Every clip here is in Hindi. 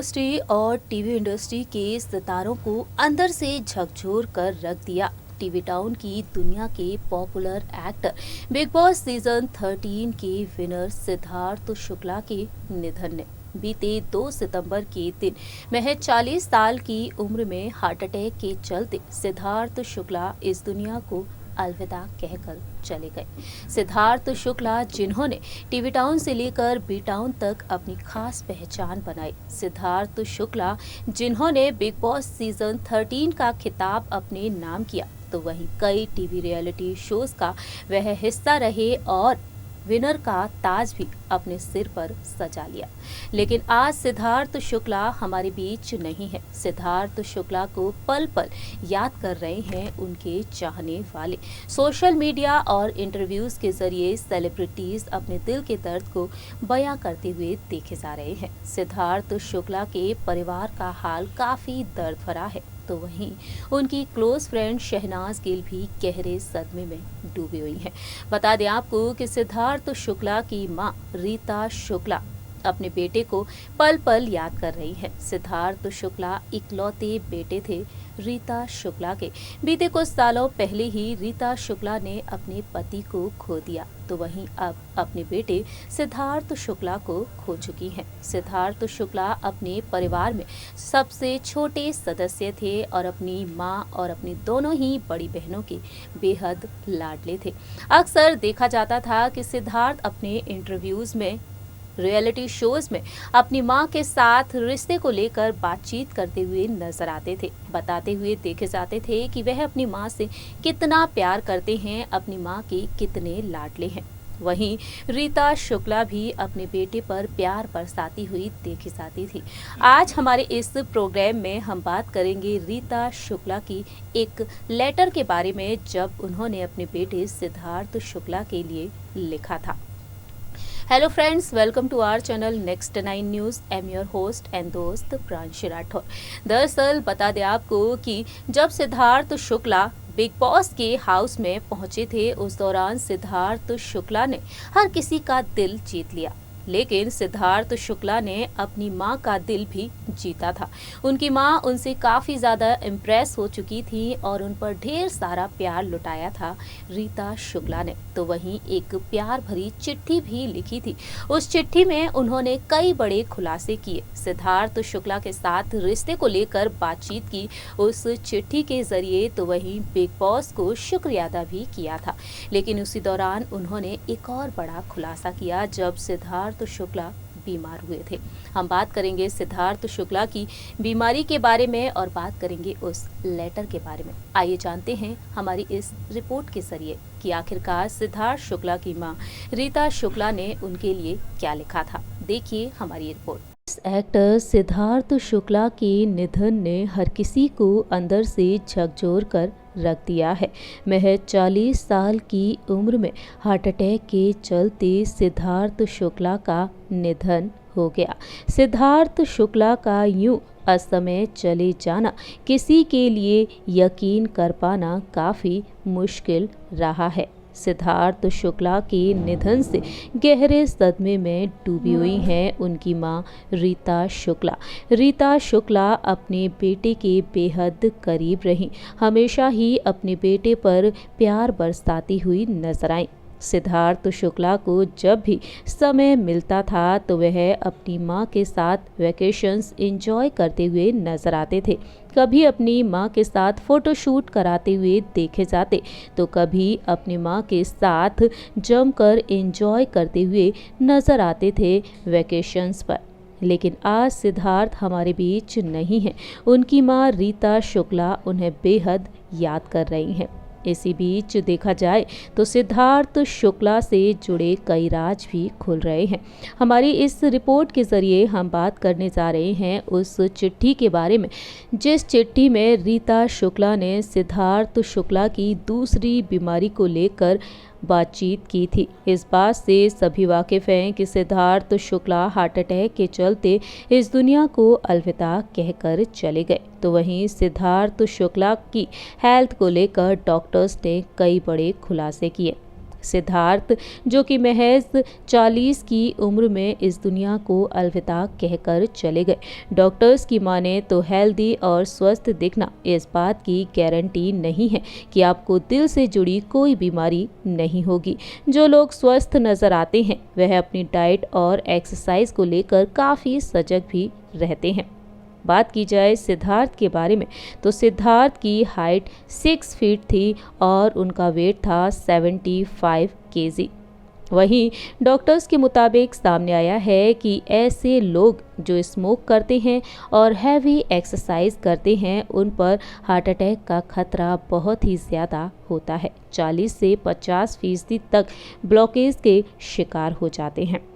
इंडस्ट्री और टीवी इंडस्ट्री के सितारों को अंदर से झकझोर कर रख दिया। टीवी टाउन की दुनिया के popular actor big boss season 13 के विनर सिद्धार्थ शुक्ला के निधन ने बीते 2 सितंबर के दिन महज 40 साल की उम्र में हार्ट अटैक के चलते सिद्धार्थ शुक्ला इस दुनिया को अलविदा कहकर चले गए। सिद्धार्थ शुक्ला जिन्होंने टीवी टाउन से लेकर बी टाउन तक अपनी खास पहचान बनाई, सिद्धार्थ शुक्ला जिन्होंने बिग बॉस सीजन 13 का खिताब अपने नाम किया, तो वहीं कई टीवी रियलिटी शोज का वह हिस्सा रहे और विनर का ताज भी अपने सिर पर सजा लिया। लेकिन आज सिद्धार्थ शुक्ला हमारे बीच नहीं है। सिद्धार्थ शुक्ला को पल पल याद कर रहे हैं उनके चाहने वाले। सोशल मीडिया और इंटरव्यूज के जरिए सेलिब्रिटीज अपने दिल के दर्द को बयां करते हुए देखे जा रहे हैं। सिद्धार्थ शुक्ला के परिवार का हाल काफी दर्द भरा है, तो वहीं उनकी क्लोज फ्रेंड शहनाज गिल भी गहरे सदमे में डूबी हुई हैं। बता दें आपको कि सिद्धार्थ शुक्ला की मां रीता शुक्ला अपने बेटे को पल पल याद कर रही हैं। सिद्धार्थ शुक्ला इकलौते बेटे थे रीता शुक्ला के। बीते कुछ सालों पहले ही रीता शुक्ला ने अपने पति को खो दिया, तो वहीं अब अपने बेटे सिद्धार्थ शुक्ला को खो चुकी हैं। सिद्धार्थ शुक्ला अपने परिवार में सबसे छोटे सदस्य थे और अपनी मां और अपनी दोनों ही बड़ी बहनों के बेहद लाडले थे। अक्सर देखा जाता था कि सिद्धार्थ अपने इंटरव्यूज में, रियलिटी शोज में अपनी मां के साथ रिश्ते को लेकर बातचीत करते हुए नजर आते थे। बताते हुए देखे जाते थे कि वह अपनी मां से कितना प्यार करते हैं, अपनी मां के कितने लाडले हैं। वहीं रीता शुक्ला भी अपने बेटे पर प्यार बरसाती हुई देखी जाती थी। आज हमारे इस प्रोग्राम में हम बात करेंगे रीता शुक्ला की एक लेटर के बारे में, जब उन्होंने अपने बेटे सिद्धार्थ शुक्ला के लिए लिखा था। Hello friends, welcome to our channel next 9 news. I am your host and दोस्त प्रांशी राठौर। दरअसल बता दें आपको कि जब सिद्धार्थ शुक्ला बिग बॉस के हाउस में पहुंचे थे, उस दौरान सिद्धार्थ शुक्ला ने हर किसी का दिल जीत लिया, लेकिन सिद्धार्थ शुक्ला ने अपनी मां का दिल भी जीता था। उनकी मां उनसे काफ़ी ज़्यादा इम्प्रेस हो चुकी थी और उन पर ढेर सारा प्यार लुटाया था रीता शुक्ला ने। तो वहीं एक प्यार भरी चिट्ठी भी लिखी थी। उस चिट्ठी में उन्होंने कई बड़े खुलासे किए। सिद्धार्थ शुक्ला के साथ रिश्ते को लेकर बातचीत की उस चिट्ठी के जरिए, तो वहीं बिग बॉस को शुक्रिया अदा भी किया था। लेकिन उसी दौरान उन्होंने एक और बड़ा खुलासा किया जब सिद्धार्थ शुक्ला बीमार हुए थे। हम बात करेंगे सिद्धार्थ शुक्ला की बीमारी के बारे में और बात करेंगे उस लेटर के बारे में। आइए जानते हैं हमारी इस रिपोर्ट के जरिए कि आखिरकार सिद्धार्थ शुक्ला की मां रीता शुक्ला ने उनके लिए क्या लिखा था। देखिए हमारी रिपोर्ट। एक्टर सिद्धार्थ शुक्ला के निधन ने हर किसी को अंदर से झकझोर कर रख दिया है। महज 40 साल की उम्र में हार्ट अटैक के चलते सिद्धार्थ शुक्ला का निधन हो गया। सिद्धार्थ शुक्ला का यूं असमय चले जाना किसी के लिए यकीन कर पाना काफ़ी मुश्किल रहा है। सिद्धार्थ शुक्ला के निधन से गहरे सदमे में डूबी हुई हैं उनकी मां रीता शुक्ला। रीता शुक्ला अपने बेटे के बेहद करीब रहीं, हमेशा ही अपने बेटे पर प्यार बरसाती हुई नजर आईं। सिद्धार्थ शुक्ला को जब भी समय मिलता था तो वह अपनी मां के साथ वैकेशंस एंजॉय करते हुए नजर आते थे। कभी अपनी मां के साथ फोटोशूट कराते हुए देखे जाते, तो कभी अपनी मां के साथ जमकर एंजॉय करते हुए नजर आते थे वैकेशंस पर। लेकिन आज सिद्धार्थ हमारे बीच नहीं है। उनकी मां रीता शुक्ला उन्हें बेहद याद कर रही हैं। इसी बीच देखा जाए तो सिद्धार्थ शुक्ला से जुड़े कई राज भी खुल रहे हैं। हमारी इस रिपोर्ट के जरिए हम बात करने जा रहे हैं उस चिट्ठी के बारे में, जिस चिट्ठी में रीता शुक्ला ने सिद्धार्थ शुक्ला की दूसरी बीमारी को लेकर बातचीत की थी। इस बात से सभी वाकिफ हैं कि सिद्धार्थ शुक्ला हार्ट अटैक के चलते इस दुनिया को अलविदा कहकर चले गए। तो वहीं सिद्धार्थ शुक्ला की हेल्थ को लेकर डॉक्टर्स ने कई बड़े खुलासे किए। सिद्धार्थ, जो कि महज 40 की उम्र में इस दुनिया को अलविदा कहकर चले गए। डॉक्टर्स की माने तो हेल्दी और स्वस्थ दिखना इस बात की गारंटी नहीं है कि आपको दिल से जुड़ी कोई बीमारी नहीं होगी। जो लोग स्वस्थ नजर आते हैं वह अपनी डाइट और एक्सरसाइज को लेकर काफ़ी सजग भी रहते हैं। बात की जाए सिद्धार्थ के बारे में तो सिद्धार्थ की हाइट 6 फीट थी और उनका वेट था 75 केजी। वहीं डॉक्टर्स के मुताबिक सामने आया है कि ऐसे लोग जो स्मोक करते हैं और हैवी एक्सरसाइज करते हैं उन पर हार्ट अटैक का खतरा बहुत ही ज़्यादा होता है। 40 से 50% तक ब्लॉकेज के शिकार हो जाते हैं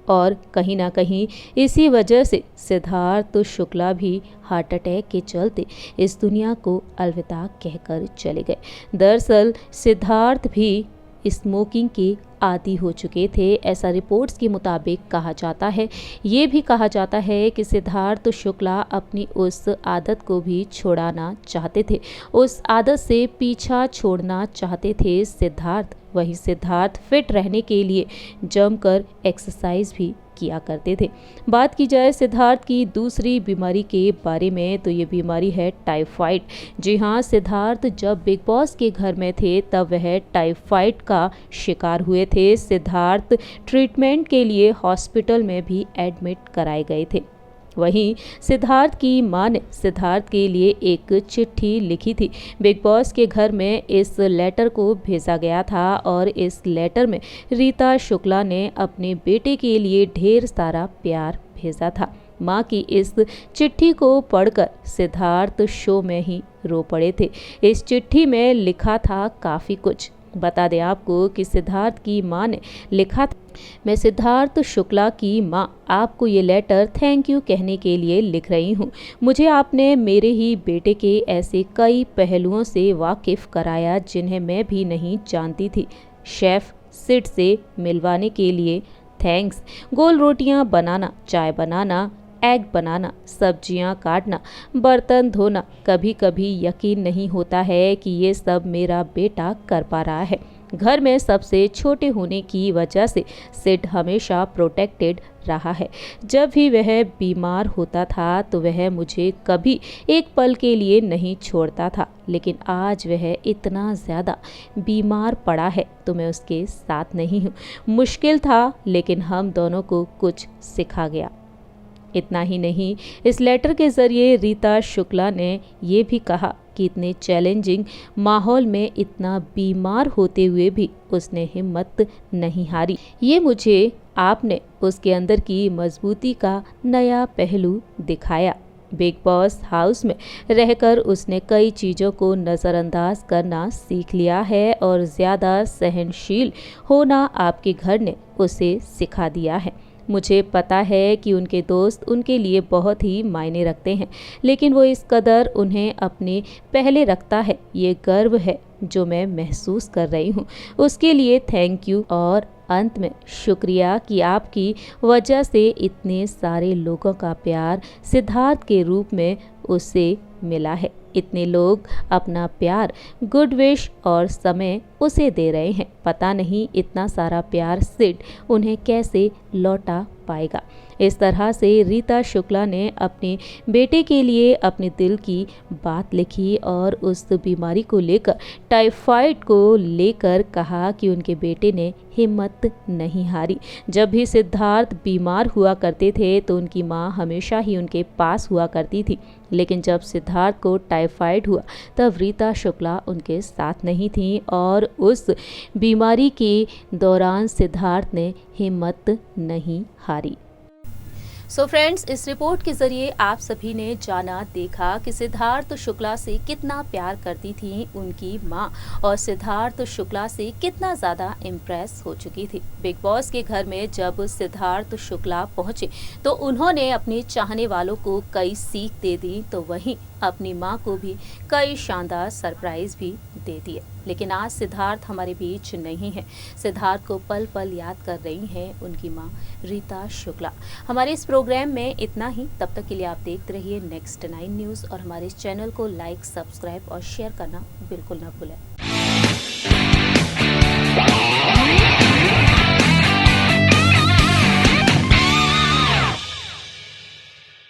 और कहीं ना कहीं इसी वजह से सिद्धार्थ शुक्ला भी हार्ट अटैक के चलते इस दुनिया को अलविदा कहकर चले गए। दरअसल सिद्धार्थ भी स्मोकिंग के आदी हो चुके थे, ऐसा रिपोर्ट्स के मुताबिक कहा जाता है। ये भी कहा जाता है कि सिद्धार्थ शुक्ला अपनी उस आदत को भी छुड़ाना चाहते थे, उस आदत से पीछा छोड़ना चाहते थे सिद्धार्थ। वहीं सिद्धार्थ फिट रहने के लिए जमकर एक्सरसाइज भी किया करते थे। बात की जाए सिद्धार्थ की दूसरी बीमारी के बारे में तो ये बीमारी है टाइफाइड। जी हाँ, सिद्धार्थ जब बिग बॉस के घर में थे तब वह टाइफाइड का शिकार हुए थे। सिद्धार्थ ट्रीटमेंट के लिए हॉस्पिटल में भी एडमिट कराए गए थे। वहीं सिद्धार्थ की मां ने सिद्धार्थ के लिए एक चिट्ठी लिखी थी। बिग बॉस के घर में इस लेटर को भेजा गया था और इस लेटर में रीता शुक्ला ने अपने बेटे के लिए ढेर सारा प्यार भेजा था। मां की इस चिट्ठी को पढ़कर सिद्धार्थ शो में ही रो पड़े थे। इस चिट्ठी में लिखा था काफ़ी कुछ। बता दें आपको कि सिद्धार्थ की मां ने लिखा था, मैं सिद्धार्थ शुक्ला की मां आपको ये लेटर थैंक यू कहने के लिए लिख रही हूँ। मुझे आपने मेरे ही बेटे के ऐसे कई पहलुओं से वाकिफ़ कराया जिन्हें मैं भी नहीं जानती थी। शेफ सिड से मिलवाने के लिए थैंक्स। गोल रोटियां बनाना, चाय बनाना, एग बनाना, सब्जियां काटना, बर्तन धोना, कभी कभी यकीन नहीं होता है कि ये सब मेरा बेटा कर पा रहा है। घर में सबसे छोटे होने की वजह से सिड हमेशा प्रोटेक्टेड रहा है। जब भी वह बीमार होता था तो वह मुझे कभी एक पल के लिए नहीं छोड़ता था, लेकिन आज वह इतना ज़्यादा बीमार पड़ा है तो मैं उसके साथ नहीं हूँ। मुश्किल था लेकिन हम दोनों को कुछ सिखा गया। इतना ही नहीं, इस लेटर के ज़रिए रीता शुक्ला ने ये भी कहा कि इतने चैलेंजिंग माहौल में इतना बीमार होते हुए भी उसने हिम्मत नहीं हारी। ये मुझे आपने उसके अंदर की मजबूती का नया पहलू दिखाया। बिग बॉस हाउस में रहकर उसने कई चीज़ों को नज़रअंदाज करना सीख लिया है और ज़्यादा सहनशील होना आपके घर ने उसे सिखा दिया है। मुझे पता है कि उनके दोस्त उनके लिए बहुत ही मायने रखते हैं, लेकिन वो इस कदर उन्हें अपने पहले रखता है, ये गर्व है जो मैं महसूस कर रही हूँ। उसके लिए थैंक यू और अंत में शुक्रिया कि आपकी वजह से इतने सारे लोगों का प्यार सिद्धार्थ के रूप में उसे मिला है। इतने लोग अपना प्यार, गुड विश और समय उसे दे रहे हैं। पता नहीं इतना सारा प्यार सिड उन्हें कैसे लौटा पाएगा। इस तरह से रीता शुक्ला ने अपने बेटे के लिए अपने दिल की बात लिखी और उस बीमारी को लेकर, टाइफाइड को लेकर कहा कि उनके बेटे ने हिम्मत नहीं हारी। जब भी सिद्धार्थ बीमार हुआ करते थे तो उनकी माँ हमेशा ही उनके पास हुआ करती थी, लेकिन जब सिद्धार्थ को टाइफाइड हुआ तब रीता शुक्ला उनके साथ नहीं थी और उस बीमारी के दौरान सिद्धार्थ ने हिम्मत नहीं हारी। सो फ्रेंड्स, इस रिपोर्ट के जरिए आप सभी ने जाना, देखा कि सिद्धार्थ शुक्ला से कितना प्यार करती थी उनकी माँ और सिद्धार्थ शुक्ला से कितना ज़्यादा इम्प्रेस हो चुकी थी। बिग बॉस के घर में जब सिद्धार्थ शुक्ला पहुँचे तो उन्होंने अपने चाहने वालों को कई सीख दे दी, तो वहीं अपनी माँ को भी कई शानदार सरप्राइज भी दे दिए। लेकिन आज सिद्धार्थ हमारे बीच नहीं है। सिद्धार्थ को पल पल याद कर रही हैं उनकी माँ रीता शुक्ला। हमारे इस प्रोग्राम में इतना ही। तब तक के लिए आप देखते रहिए नेक्स्ट 9 न्यूज़ और हमारे इस चैनल को लाइक, सब्सक्राइब और शेयर करना बिल्कुल ना भूलें।